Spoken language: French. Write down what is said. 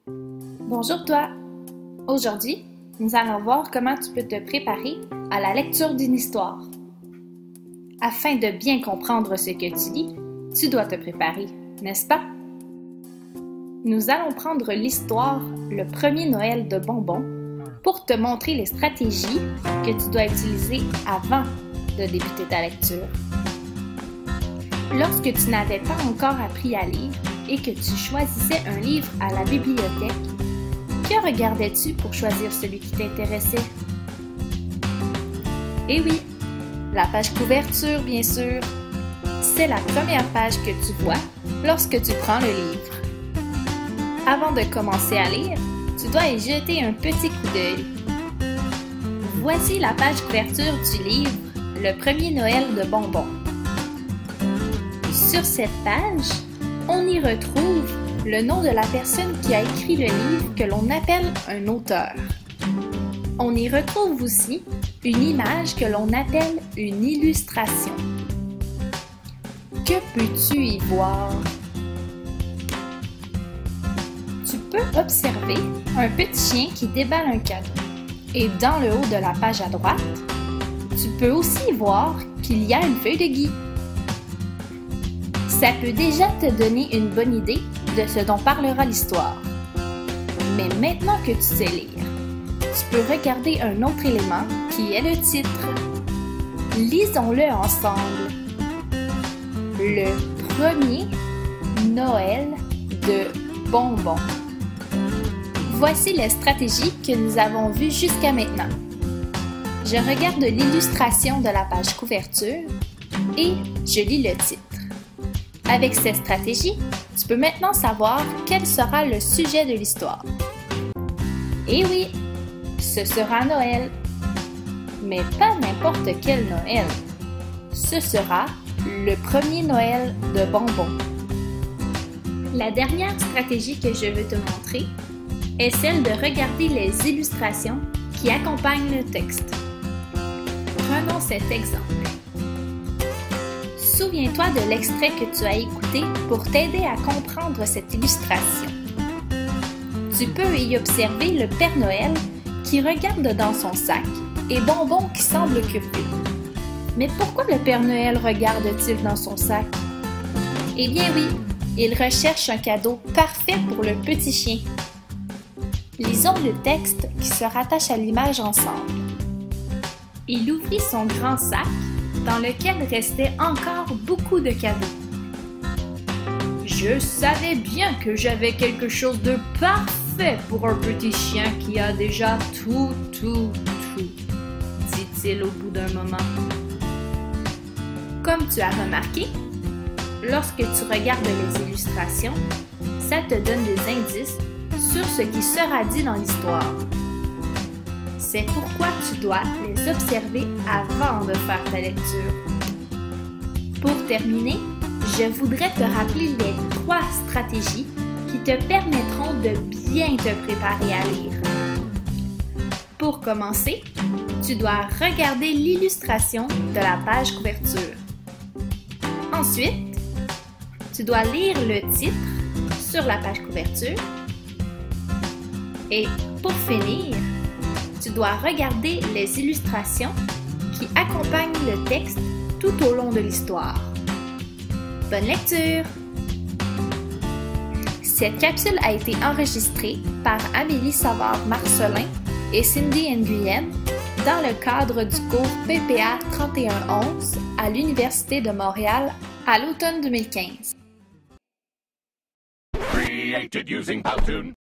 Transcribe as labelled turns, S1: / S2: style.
S1: Bonjour toi! Aujourd'hui, nous allons voir comment tu peux te préparer à la lecture d'une histoire. Afin de bien comprendre ce que tu lis, tu dois te préparer, n'est-ce pas? Nous allons prendre l'histoire Le premier Noël de Bonbon pour te montrer les stratégies que tu dois utiliser avant de débuter ta lecture. Lorsque tu n'avais pas encore appris à lire et que tu choisissais un livre à la bibliothèque, que regardais-tu pour choisir celui qui t'intéressait? Eh oui, la page couverture, bien sûr. C'est la première page que tu vois lorsque tu prends le livre. Avant de commencer à lire, tu dois y jeter un petit coup d'œil. Voici la page couverture du livre Le premier Noël de Bonbon. Sur cette page, on y retrouve le nom de la personne qui a écrit le livre que l'on appelle un auteur. On y retrouve aussi une image que l'on appelle une illustration. Que peux-tu y voir? Tu peux observer un petit chien qui déballe un cadeau. Et dans le haut de la page à droite, tu peux aussi voir qu'il y a une feuille de gui. Ça peut déjà te donner une bonne idée de ce dont parlera l'histoire. Mais maintenant que tu sais lire, tu peux regarder un autre élément qui est le titre. Lisons-le ensemble. Le premier Noël de Bonbon. Voici les stratégies que nous avons vues jusqu'à maintenant. Je regarde l'illustration de la page couverture et je lis le titre. Avec ces stratégies, tu peux maintenant savoir quel sera le sujet de l'histoire. Et oui, ce sera Noël. Mais pas n'importe quel Noël. Ce sera le premier Noël de Bonbon. La dernière stratégie que je veux te montrer est celle de regarder les illustrations qui accompagnent le texte. Prenons cet exemple. Souviens-toi de l'extrait que tu as écouté pour t'aider à comprendre cette illustration. Tu peux y observer le Père Noël qui regarde dans son sac et Bonbon qui semble occupé. Mais pourquoi le Père Noël regarde-t-il dans son sac? Eh bien oui, il recherche un cadeau parfait pour le petit chien. Lisons le texte qui se rattache à l'image ensemble. Il ouvrit son grand sac dans lequel restait encore beaucoup de cadeaux. Je savais bien que j'avais quelque chose de parfait pour un petit chien qui a déjà tout, dit-il au bout d'un moment. Comme tu as remarqué, lorsque tu regardes les illustrations, ça te donne des indices sur ce qui sera dit dans l'histoire. C'est pourquoi tu dois les observer avant de faire ta lecture. Pour terminer, je voudrais te rappeler les 3 stratégies qui te permettront de bien te préparer à lire. Pour commencer, tu dois regarder l'illustration de la page couverture. Ensuite, tu dois lire le titre sur la page couverture. Et pour finir, tu dois regarder les illustrations qui accompagnent le texte tout au long de l'histoire. Bonne lecture! Cette capsule a été enregistrée par Amélie Savard-Marcelin et Cindy Nguyen dans le cadre du cours PPA 3111 à l'Université de Montréal à l'automne 2015.
S2: Created using Powtoon.